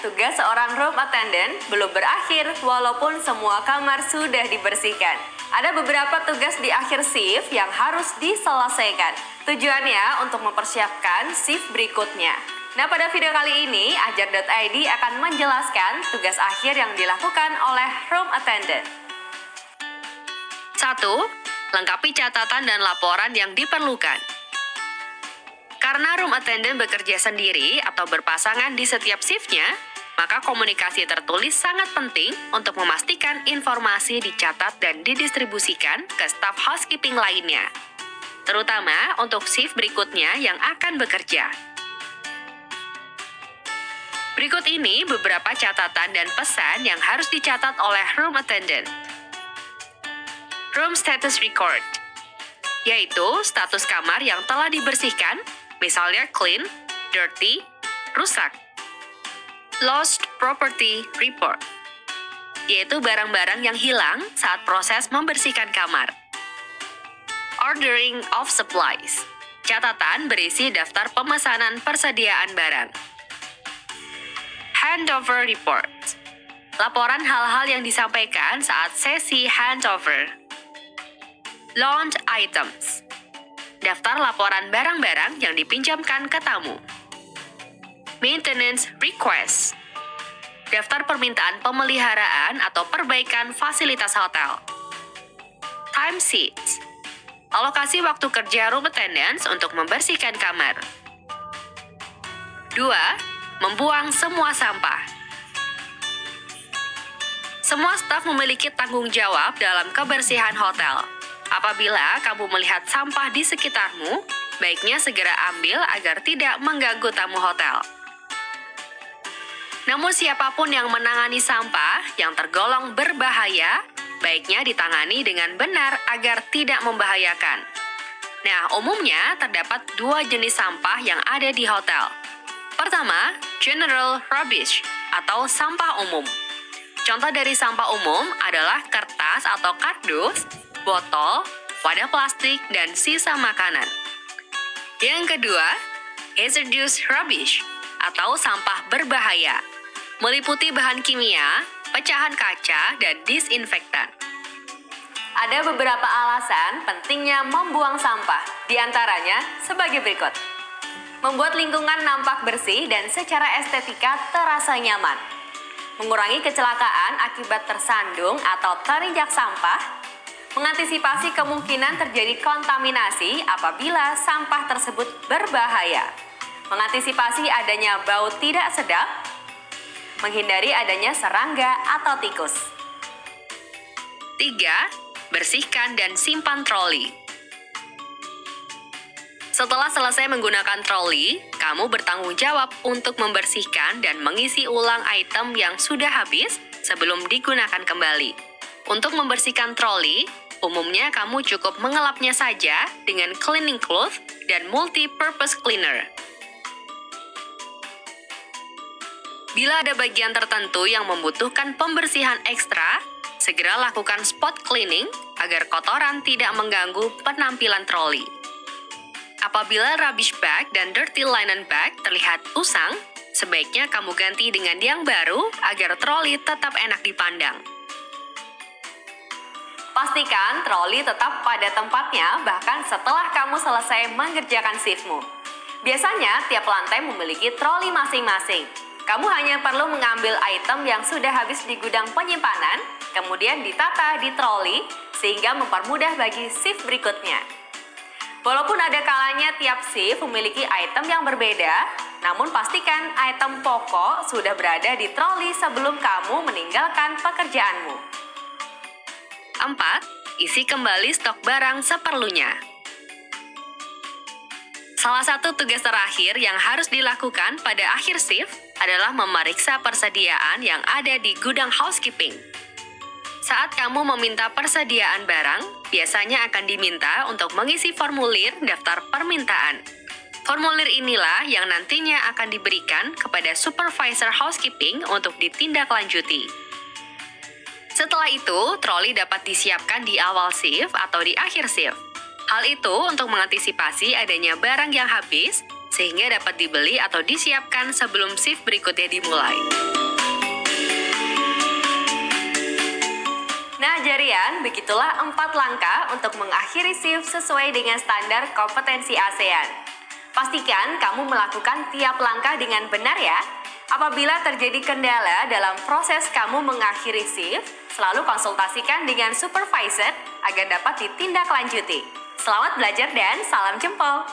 tugas seorang room attendant belum berakhir walaupun semua kamar sudah dibersihkan. Ada beberapa tugas di akhir shift yang harus diselesaikan. Tujuannya untuk mempersiapkan shift berikutnya. Nah, pada video kali ini, Ajar.id akan menjelaskan tugas akhir yang dilakukan oleh room attendant. 1. Lengkapi catatan dan laporan yang diperlukan. Karena room attendant bekerja sendiri atau berpasangan di setiap shift-nya, maka komunikasi tertulis sangat penting untuk memastikan informasi dicatat dan didistribusikan ke staf housekeeping lainnya, terutama untuk shift berikutnya yang akan bekerja. Berikut ini beberapa catatan dan pesan yang harus dicatat oleh room attendant. Room status record, yaitu status kamar yang telah dibersihkan, misalnya clean, dirty, rusak. Lost property report, yaitu barang-barang yang hilang saat proses membersihkan kamar. Ordering of supplies, catatan berisi daftar pemesanan persediaan barang. Handover report, laporan hal-hal yang disampaikan saat sesi handover. Loaned items, daftar laporan barang-barang yang dipinjamkan ke tamu. Maintenance request, daftar permintaan pemeliharaan atau perbaikan fasilitas hotel. Time sheets, alokasi waktu kerja room attendants untuk membersihkan kamar. 2. Membuang semua sampah. Semua staf memiliki tanggung jawab dalam kebersihan hotel. Apabila kamu melihat sampah di sekitarmu, baiknya segera ambil agar tidak mengganggu tamu hotel. Namun siapapun yang menangani sampah yang tergolong berbahaya, baiknya ditangani dengan benar agar tidak membahayakan. Nah, umumnya terdapat 2 jenis sampah yang ada di hotel. Pertama, general rubbish atau sampah umum. Contoh dari sampah umum adalah kertas atau kardus, botol, wadah plastik, dan sisa makanan. Yang kedua, hazardous rubbish atau sampah berbahaya, meliputi bahan kimia, pecahan kaca, dan disinfektan. Ada beberapa alasan pentingnya membuang sampah, di antaranya sebagai berikut. Membuat lingkungan nampak bersih dan secara estetika terasa nyaman. Mengurangi kecelakaan akibat tersandung atau terinjak sampah. Mengantisipasi kemungkinan terjadi kontaminasi apabila sampah tersebut berbahaya. Mengantisipasi adanya bau tidak sedap. Menghindari adanya serangga atau tikus. 3. Bersihkan dan simpan troli. Setelah selesai menggunakan troli, kamu bertanggung jawab untuk membersihkan dan mengisi ulang item yang sudah habis sebelum digunakan kembali. Untuk membersihkan troli, umumnya kamu cukup mengelapnya saja dengan cleaning cloth dan multi-purpose cleaner. Bila ada bagian tertentu yang membutuhkan pembersihan ekstra, segera lakukan spot cleaning agar kotoran tidak mengganggu penampilan troli. Apabila rubbish bag dan dirty linen bag terlihat usang, sebaiknya kamu ganti dengan yang baru agar troli tetap enak dipandang. Pastikan troli tetap pada tempatnya bahkan setelah kamu selesai mengerjakan shiftmu. Biasanya tiap lantai memiliki troli masing-masing. Kamu hanya perlu mengambil item yang sudah habis di gudang penyimpanan, kemudian ditata di troli sehingga mempermudah bagi shift berikutnya. Walaupun ada kalanya tiap shift memiliki item yang berbeda, namun pastikan item pokok sudah berada di troli sebelum kamu meninggalkan pekerjaanmu. 4. Isi kembali stok barang seperlunya. Salah satu tugas terakhir yang harus dilakukan pada akhir shift adalah memeriksa persediaan yang ada di gudang housekeeping. Saat kamu meminta persediaan barang, biasanya akan diminta untuk mengisi formulir daftar permintaan. Formulir inilah yang nantinya akan diberikan kepada supervisor housekeeping untuk ditindaklanjuti. Setelah itu, troli dapat disiapkan di awal shift atau di akhir shift. Hal itu untuk mengantisipasi adanya barang yang habis, sehingga dapat dibeli atau disiapkan sebelum shift berikutnya dimulai. Nah, Jarian, begitulah 4 langkah untuk mengakhiri shift sesuai dengan standar kompetensi ASEAN. Pastikan kamu melakukan tiap langkah dengan benar ya. Apabila terjadi kendala dalam proses kamu mengakhiri shift, selalu konsultasikan dengan supervisor agar dapat ditindaklanjuti. Selamat belajar dan salam jempol!